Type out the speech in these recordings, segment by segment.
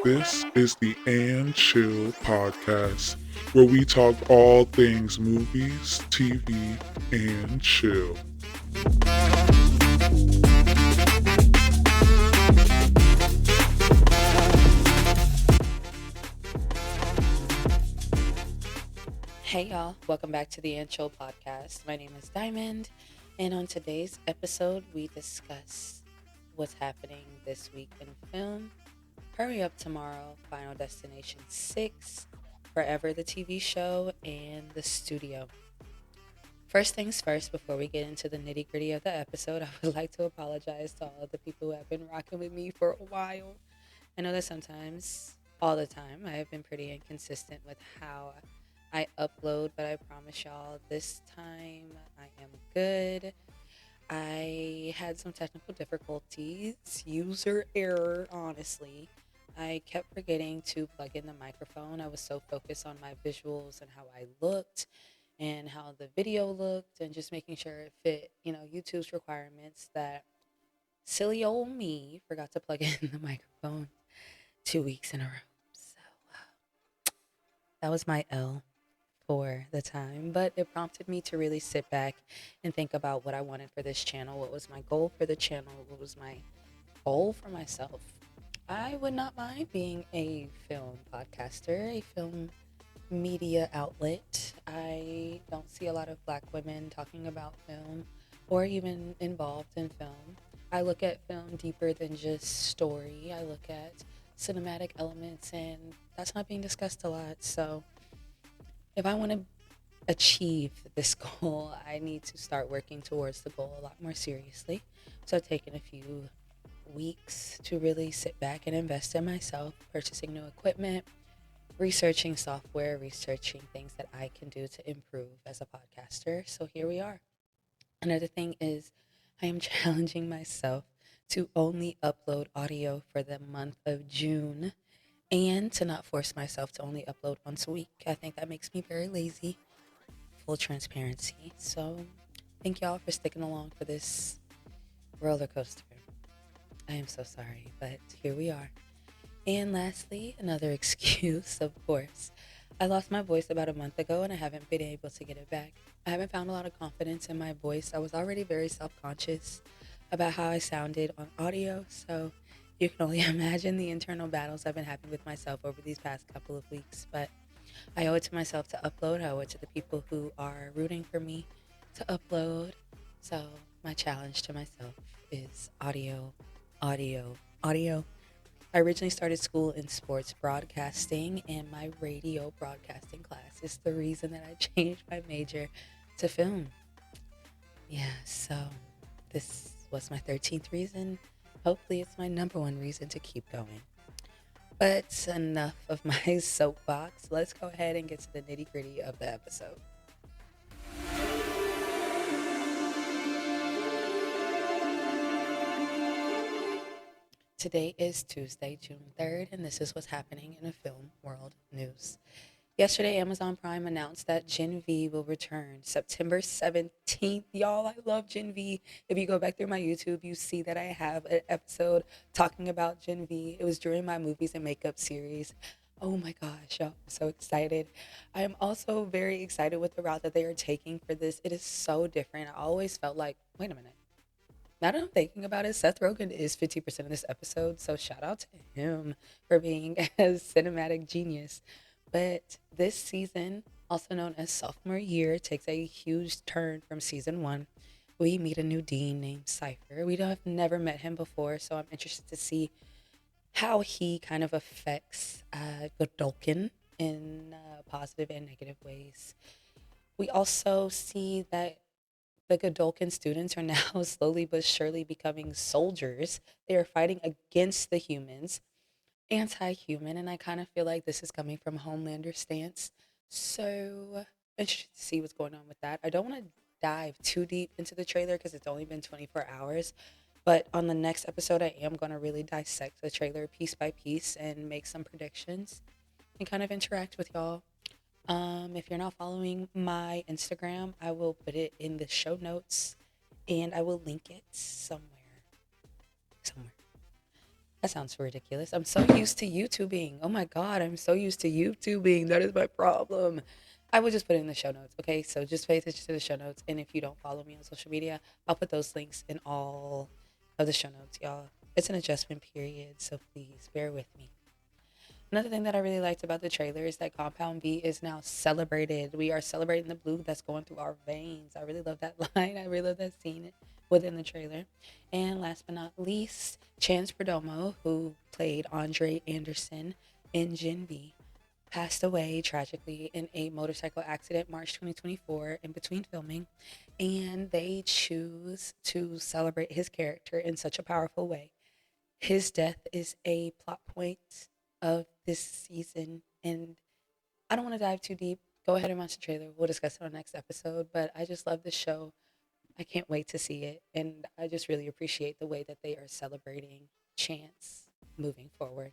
This is the And Chill podcast, where we talk all things movies, TV, and chill. Hey y'all, welcome back to the And Chill podcast. My name is Diamond, and on today's episode, we discuss what's happening this week in film. Hurry Up Tomorrow, Final Destination 6, Forever the TV show, and the studio. First things first, before we get into the nitty gritty of the episode, I would like to apologize to all of the people who have been rocking with me for a while. I know that sometimes, all the time, I have been pretty inconsistent with how I upload, but I promise y'all this time I am good. I had some technical difficulties, user error, honestly. I kept forgetting to plug in the microphone. I was so focused on my visuals and how I looked and how the video looked and just making sure it fit, YouTube's requirements that silly old me forgot to plug in the microphone 2 weeks in a row. So that was my L for the time, but it prompted me to really sit back and think about what I wanted for this channel, what was my goal for the channel, what was my goal for myself. I would not mind being a film podcaster, a film media outlet. I don't see a lot of Black women talking about film or even involved in film. I look at film deeper than just story. I look at cinematic elements, and that's not being discussed a lot. So if I want to achieve this goal, I need to start working towards the goal a lot more seriously. So I've taken a few weeks to really sit back and invest in myself, purchasing new equipment, researching software, researching things that I can do to improve as a podcaster. So here we are. Another thing is I am challenging myself to only upload audio for the month of June and to not force myself to only upload once a week. I think that makes me very lazy, full transparency. So thank y'all for sticking along for this roller coaster. I am so sorry, but here we are. And lastly, another excuse, of course. I lost my voice about a month ago and I haven't been able to get it back. I haven't found a lot of confidence in my voice. I was already very self-conscious about how I sounded on audio, so you can only imagine the internal battles I've been having with myself over these past couple of weeks. But I owe it to myself to upload. I owe it to the people who are rooting for me to upload. So my challenge to myself is audio, audio, audio. I originally started school in sports broadcasting, and my radio broadcasting class is the reason that I changed my major to film. Yeah, so this was my 13th reason. Hopefully, it's my number one reason to keep going. But enough of my soapbox. Let's go ahead and get to the nitty gritty of the episode. Today is Tuesday, June 3rd, and this is what's happening in the film world news. Yesterday, Amazon Prime announced that Gen V will return September 17th. Y'all, I love Gen V. If you go back through my YouTube, you see that I have an episode talking about Gen V. It was during my movies and makeup series. Oh my gosh, y'all, I'm so excited. I am also very excited with the route that they are taking for this. It is so different. I always felt like, wait a minute. Now that I'm thinking about it, Seth Rogen is 50% of this episode, so shout out to him for being a cinematic genius. But this season, also known as sophomore year, takes a huge turn from season one. We meet a new dean named Cypher. We have never met him before, so I'm interested to see how he kind of affects Godolkin in positive and negative ways. We also see that the Godolkin students are now slowly but surely becoming soldiers. They are fighting against the humans, anti-human, and I kind of feel like this is coming from Homelander's stance. So interested to see what's going on with that. I don't want to dive too deep into the trailer because it's only been 24 hours. But on the next episode, I am going to really dissect the trailer piece by piece and make some predictions and kind of interact with y'all. If you're not following my Instagram, I will put it in the show notes and I will link it somewhere. Somewhere. That sounds ridiculous. I'm so used to YouTubing. Oh my God, I'm so used to YouTubing. That is my problem. I would just put it in the show notes. Okay. So just pay attention to the show notes. And if you don't follow me on social media, I'll put those links in all of the show notes, y'all. It's an adjustment period. So please bear with me. Another thing that I really liked about the trailer is that Compound B is now celebrated. We are celebrating the blue that's going through our veins. I really love that line. I really love that scene within the trailer. And last but not least, Chance Perdomo, who played Andre Anderson in Gen B, passed away tragically in a motorcycle accident March 2024 in between filming. And they choose to celebrate his character in such a powerful way. His death is a plot point of this season, and I don't want to dive too deep. Go ahead and watch the trailer. We'll discuss it on next episode. But I just love the show. I can't wait to see it, and I just really appreciate the way that they are celebrating Chance moving forward.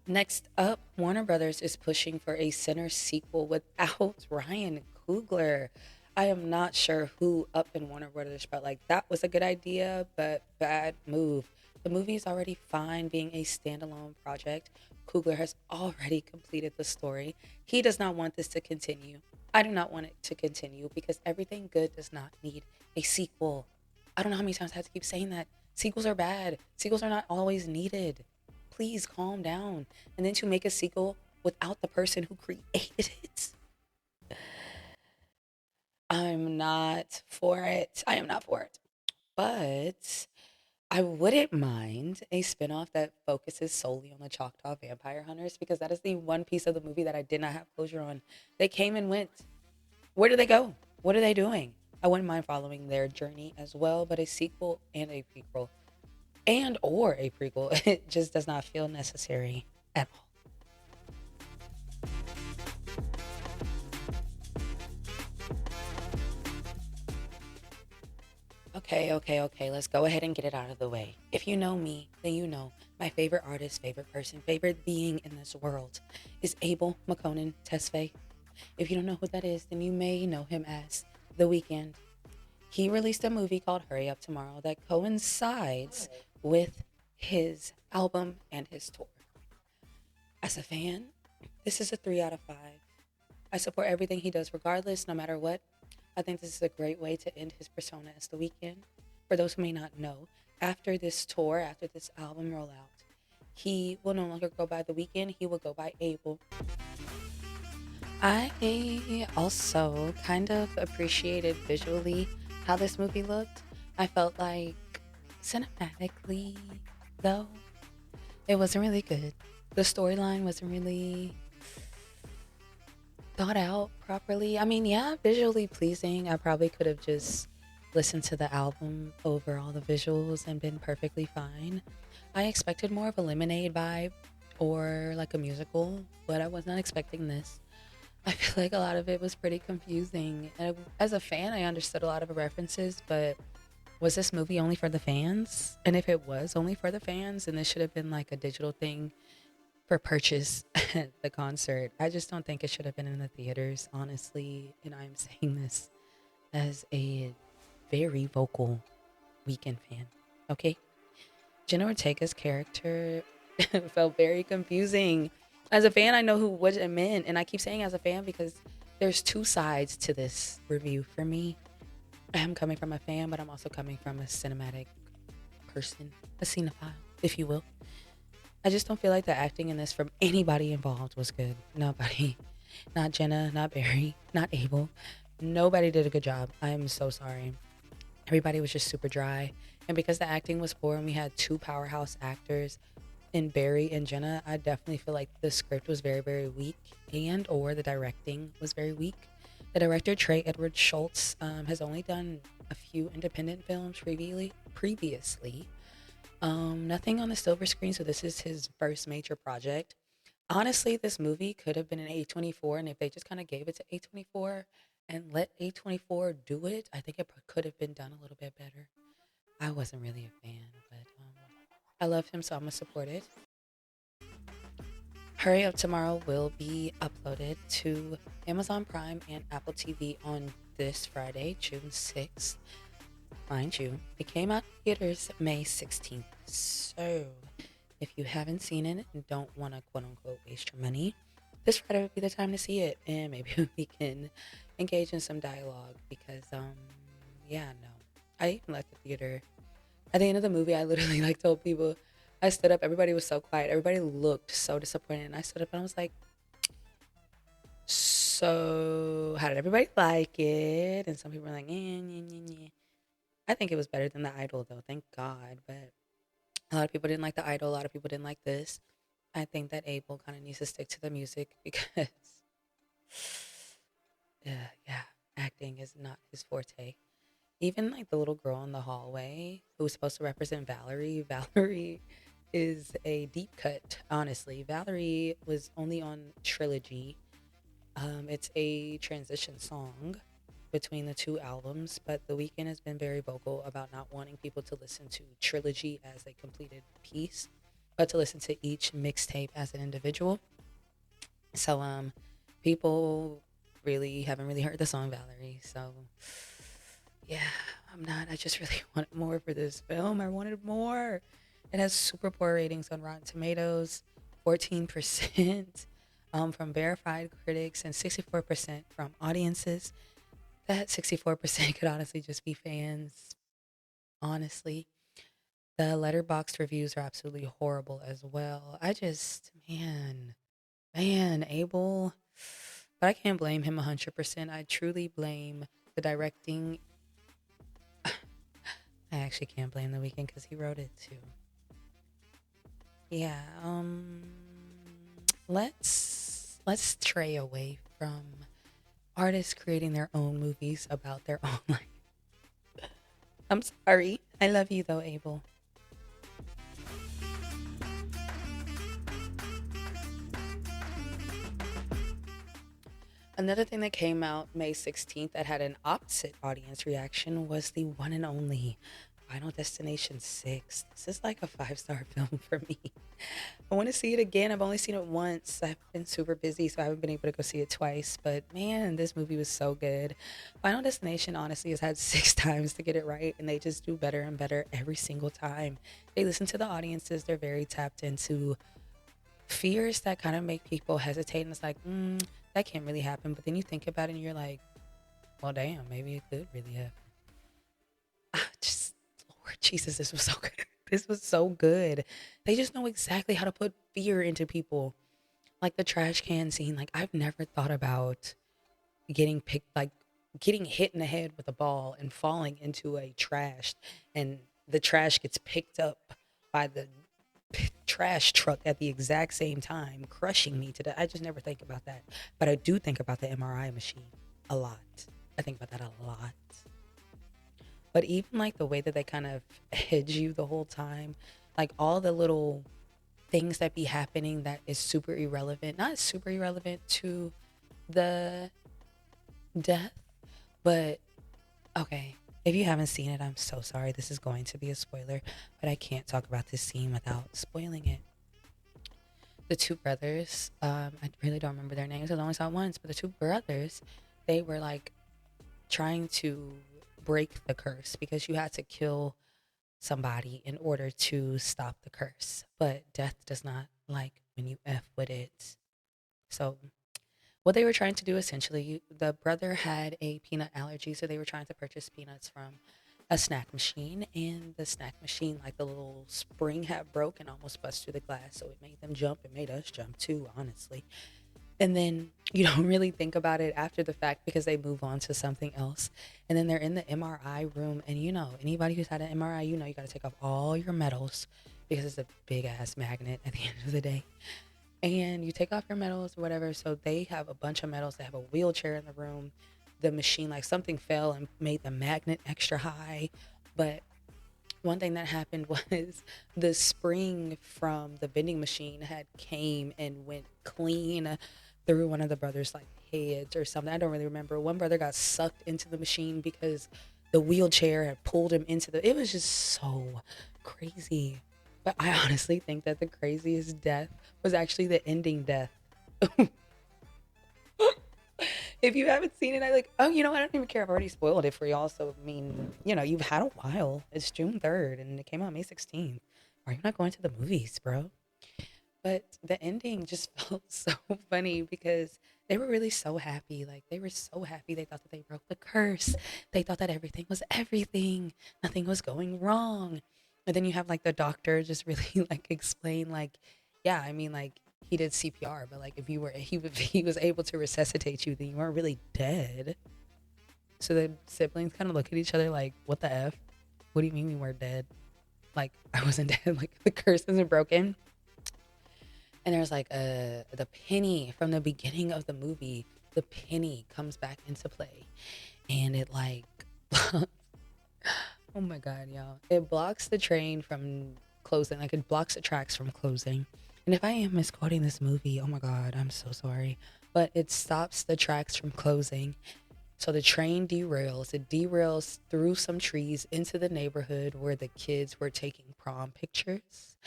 Next up, Warner Brothers is pushing for a Sinner sequel without Ryan Coogler. I am not sure who up in Warner Brothers felt like that was a good idea, but bad move. The movie is already fine being a standalone project. Coogler has already completed the story. He does not want this to continue. I do not want it to continue because everything good does not need a sequel. I don't know how many times I have to keep saying that. Sequels are bad. Sequels are not always needed. Please calm down. And then to make a sequel without the person who created it, I'm not for it. I am not for it. But I wouldn't mind a spinoff that focuses solely on the Choctaw vampire hunters because that is the one piece of the movie that I did not have closure on. They came and went. Where do they go? What are they doing? I wouldn't mind following their journey as well, but a sequel and a prequel and or a prequel, it just does not feel necessary at all. Okay, okay, okay. Let's go ahead and get it out of the way. If you know me, then you know my favorite artist, favorite person, favorite being in this world is Abel McConan Tesfaye. If you don't know who that is, then you may know him as The Weeknd. He released a movie called Hurry Up Tomorrow that coincides with his album and his tour. As a fan, this is a 3 out of 5. I support everything he does regardless, no matter what. I think this is a great way to end his persona as The Weeknd. For those who may not know, after this tour, after this album rollout, he will no longer go by The Weeknd, he will go by Abel. I also kind of appreciated visually how this movie looked. I felt like cinematically, though, it wasn't really good. The storyline wasn't really thought out properly. I mean, yeah, visually pleasing. I probably could have just listened to the album over all the visuals and been perfectly fine. I expected more of a Lemonade vibe or like a musical, but I was not expecting this. I feel like a lot of it was pretty confusing. And as a fan, I understood a lot of the references, but was this movie only for the fans? And if it was only for the fans, then this should have been like a digital thing for purchase at the concert. I just don't think it should have been in the theaters, honestly. And I'm saying this as a very vocal Weekend fan. Okay? Jenna Ortega's character felt very confusing. As a fan, I know who what it meant, and I keep saying as a fan because there's two sides to this review for me. I'm coming from a fan, but I'm also coming from a cinematic person, a cinephile, if you will. I just don't feel like the acting in this from anybody involved was good. Nobody. Not Jenna, not Barry, not Abel. Nobody did a good job. I'm so sorry. Everybody was just super dry. And because the acting was poor and we had two powerhouse actors in Barry and Jenna, I definitely feel like the script was very, very weak and or the directing was very weak. The director, Trey Edward Schultz, has only done a few independent films previously. Nothing on the silver screen, so this is his first major project. Honestly, this movie could have been an A24, and if they just kind of gave it to A24 and let A24 do it, I think it could have been done a little bit better. I wasn't really a fan, but I love him, so I'm gonna support it. Hurry Up Tomorrow will be uploaded to Amazon Prime and Apple TV on this Friday, June 6th. Mind you, it came out in theaters May 16th. So, if you haven't seen it and don't want to quote unquote waste your money, this Friday would be the time to see it, and maybe we can engage in some dialogue because, yeah, no. I even left the theater. At the end of the movie, I literally like told people, I stood up, everybody was so quiet, everybody looked so disappointed, and I stood up and I was like, so how did everybody like it? And some people were like, I think it was better than The Idol, though, thank God. But a lot of people didn't like The Idol. A lot of people didn't like this. I think that Abel kind of needs to stick to the music because, yeah, acting is not his forte. Even like the little girl in the hallway who was supposed to represent Valerie, Valerie is a deep cut, honestly. Valerie was only on Trilogy. It's a transition song between the two albums, but The Weeknd has been very vocal about not wanting people to listen to Trilogy as a completed piece, but to listen to each mixtape as an individual. So people really haven't really heard the song Valerie. So yeah, I'm not. I just really wanted more for this film. I wanted more. It has super poor ratings on Rotten Tomatoes, 14% from verified critics and 64% from audiences. That 64% could honestly just be fans. Honestly, the letterboxd reviews are absolutely horrible as well. I just, man, Abel. But I can't blame him 100%. I truly blame the directing. I actually can't blame The Weeknd because he wrote it too. Yeah, let's stray away from artists creating their own movies about their own life. I'm sorry. I love you though, Abel. Another thing that came out May 16th that had an opposite audience reaction was the one and only Final Destination 6. This is like a five-star film for me. I want to see it again. I've only seen it once. I've been super busy, so I haven't been able to go see it twice. But man, this movie was so good. Final Destination honestly has had six times to get it right, and they just do better and better every single time. They listen to the audiences. They're very tapped into fears that kind of make people hesitate. And it's like, that can't really happen. But then you think about it and you're like, well, damn, maybe it could really happen. Just, Lord Jesus, this was so good. This was so good. They just know exactly how to put fear into people. Like the trash can scene. Like, I've never thought about getting hit in the head with a ball and falling into a trash, and the trash gets picked up by the trash truck at the exact same time, crushing me to death. I just never think about that. But I do think about the MRI machine a lot. I think about that a lot. But even like the way that they kind of hedge you the whole time, like all the little things that be happening that is super irrelevant, not super irrelevant to the death, but okay. If you haven't seen it, I'm so sorry. This is going to be a spoiler, but I can't talk about this scene without spoiling it. The two brothers, I really don't remember their names. I only saw once, but the two brothers, they were like trying to break the curse because you had to kill somebody in order to stop the curse. But death does not like when you F with it. So what they were trying to do essentially, the brother had a peanut allergy, so they were trying to purchase peanuts from a snack machine, and the snack machine, like the little spring had broke and almost bust through the glass, so it made them jump. It made us jump too, honestly. And then you don't really think about it after the fact because they move on to something else. And then they're in the MRI room, and anybody who's had an MRI, you got to take off all your metals because it's a big ass magnet at the end of the day. And you take off your medals or whatever. So they have a bunch of medals. They have a wheelchair in the room. The machine, like something fell and made the magnet extra high. But one thing that happened was the spring from the vending machine had came and went clean through one of the brothers' like heads or something. I don't really remember. One brother got sucked into the machine because the wheelchair had pulled him into the. It was just so crazy. But I honestly think that the craziest death was actually the ending death. If you haven't seen it, I like, oh, you know, I don't even care. I've already spoiled it for y'all. So, I mean, you know, you've had a while. It's June 3rd and it came out May 16th. Why are you not going to the movies, bro? But the ending just felt so funny because they were really so happy. Like, they were so happy. They thought that they broke the curse. They thought that everything was everything. Nothing was going wrong. And then you have like the doctor just really like explain like, yeah, I mean like he did CPR, but like if you were he was able to resuscitate you, then you weren't really dead. So the siblings kind of look at each other like, what the f? What do you mean we weren't dead? Like I wasn't dead. Like the curse isn't broken. And there's like the penny from the beginning of the movie. The penny comes back into play, and it like, oh my god, y'all! It blocks the train from closing. Like it blocks the tracks from closing. And if I am misquoting this movie, oh my god, I'm so sorry. But it stops the tracks from closing. So the train derails. It derails through some trees into the neighborhood where the kids were taking prom pictures.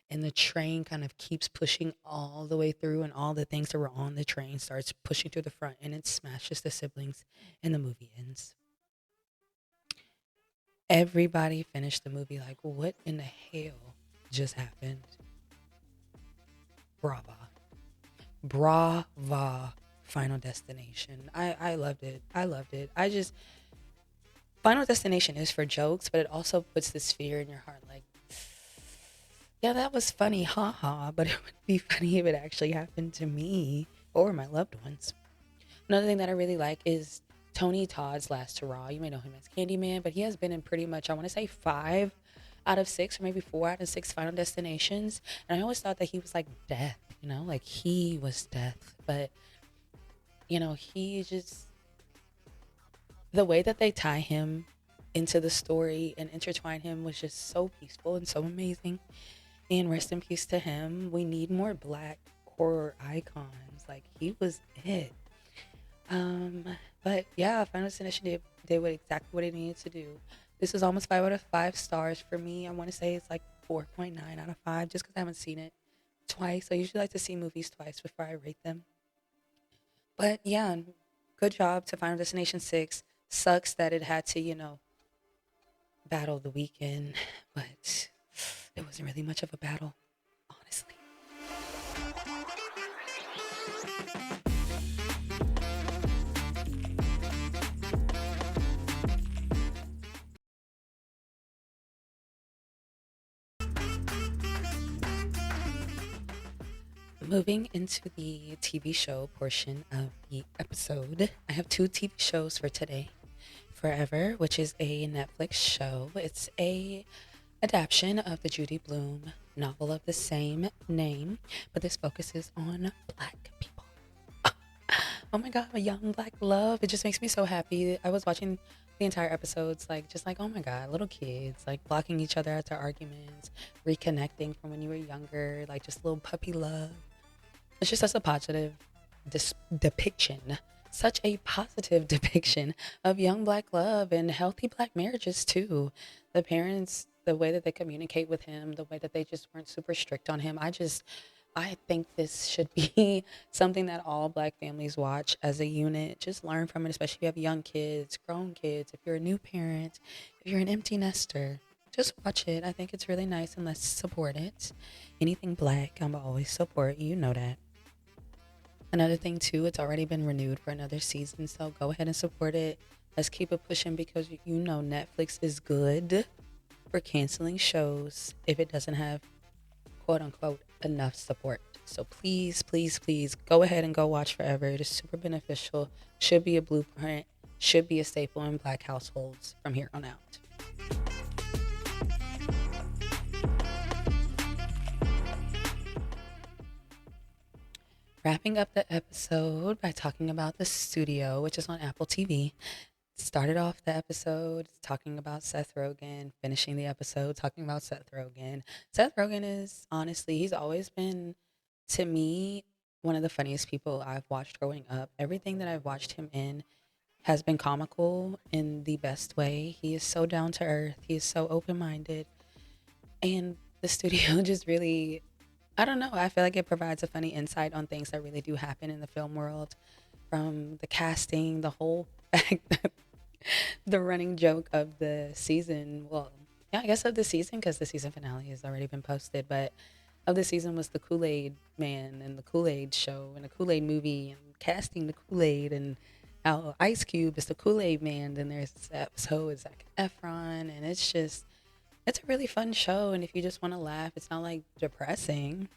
And the train kind of keeps pushing all the way through, and all the things that were on the train starts pushing through the front, and it smashes the siblings, and the movie ends. Everybody finished the movie like, what in the hell just happened? Brava. Brava. Final Destination. I loved it. I loved it. I just, Final Destination is for jokes, but it also puts this fear in your heart like, yeah, that was funny, haha, but it would be funny if it actually happened to me or my loved ones. Another thing that I really like is Tony Todd's last hurrah. You may know him as Candyman, but he has been in pretty much, I want to say, 5 out of 6, or maybe 4 out of 6 Final Destinations. And I always thought that he was like death, you know, like he was death. But, you know, he just, the way that they tie him into the story and intertwine him was just so peaceful and so amazing. And rest in peace to him. We need more black horror icons. Like he was it. Um, but yeah, Final Destination did what exactly what it needed to do. This is almost 5 out of 5 stars for me. I want to say it's like 4.9 out of 5, just because I haven't seen it twice. I usually like to see movies twice before I rate them. But yeah, good job to Final Destination 6. Sucks that it had to, you know, battle the weekend, but it wasn't really much of a battle, honestly. Moving into the TV show portion of the episode, I have 2 TV shows for today. Forever, which is a Netflix show. It's a adaptation of the Judy Blume novel of the same name, but this focuses on black people. Oh my god, a young black love. It just makes me so happy. I was watching the entire episodes like just like, oh my god, little kids like blocking each other after arguments, reconnecting from when you were younger, like just little puppy love. It's just such a positive depiction, such a positive depiction of young black love and healthy black marriages too. The parents, the way that they communicate with him, the way that they just weren't super strict on him. I think this should be something that all black families watch as a unit. Just learn from it, especially if you have young kids, grown kids, if you're a new parent, if you're an empty nester. Just watch it. I think it's really nice, and let's support it. Anything black, I'm always support. You know that. Another thing too, it's already been renewed for another season, so go ahead and support it. Let's keep it pushing because you know Netflix is good for canceling shows if it doesn't have quote unquote enough support. So please, please, please go ahead and go watch Forever. It is super beneficial. Should be a blueprint. Should be a staple in black households from here on out. Wrapping up the episode by talking about The Studio, which is on Apple TV. Started off the episode talking about Seth Rogen, finishing the episode talking about Seth Rogen. Seth Rogen is honestly, he's always been, to me, one of the funniest people I've watched growing up. Everything that I've watched him in has been comical in the best way. He is so down to earth, he is so open minded. And The Studio just really I don't know. I feel like it provides a funny insight on things that really do happen in the film world, from the casting, the whole fact that the running joke of the season. Well, yeah, I guess of the season because the season finale has already been posted, but of the season was the Kool Aid Man and the Kool Aid Show and the Kool Aid movie and casting the Kool Aid and how Ice Cube is the Kool Aid Man. Then there's this episode with Zac Efron, and it's a really fun show. And if you just want to laugh, it's not like depressing.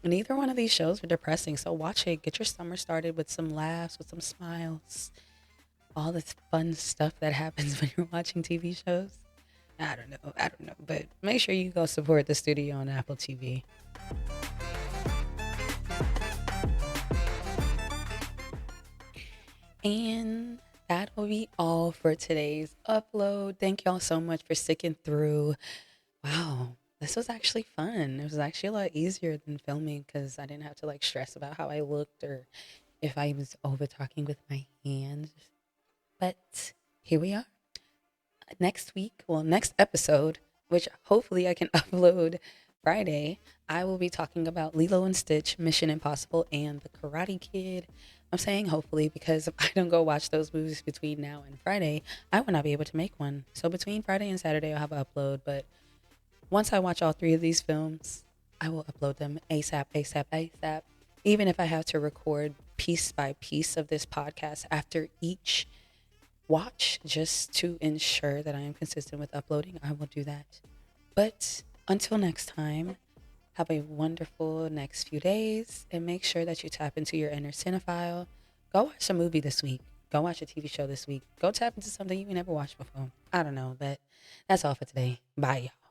Neither one of these shows are depressing, so watch it. Get your summer started with some laughs, with some smiles, all this fun stuff that happens when you're watching TV shows. I don't know, but make sure you go support the studio on Apple TV. And that'll be all for today's upload. Thank y'all so much for sticking through. Wow, this was actually fun. It was actually a lot easier than filming because I didn't have to like stress about how I looked or if I was over talking with my hands. But here we are. Next week, well, next episode, which hopefully I can upload Friday, I will be talking about Lilo and Stitch, Mission Impossible, and The Karate Kid. I'm saying hopefully because if I don't go watch those movies between now and Friday, I will not be able to make one. So between Friday and Saturday, I'll have an upload. But once I watch all three of these films, I will upload them ASAP, ASAP, ASAP. Even if I have to record piece by piece of this podcast after each watch just to ensure that I am consistent with uploading, I will do that. But until next time, have a wonderful next few days and make sure that you tap into your inner cinephile. Go watch a movie this week. Go watch a TV show this week. Go tap into something you never watched before. I don't know, but that's all for today. Bye, y'all.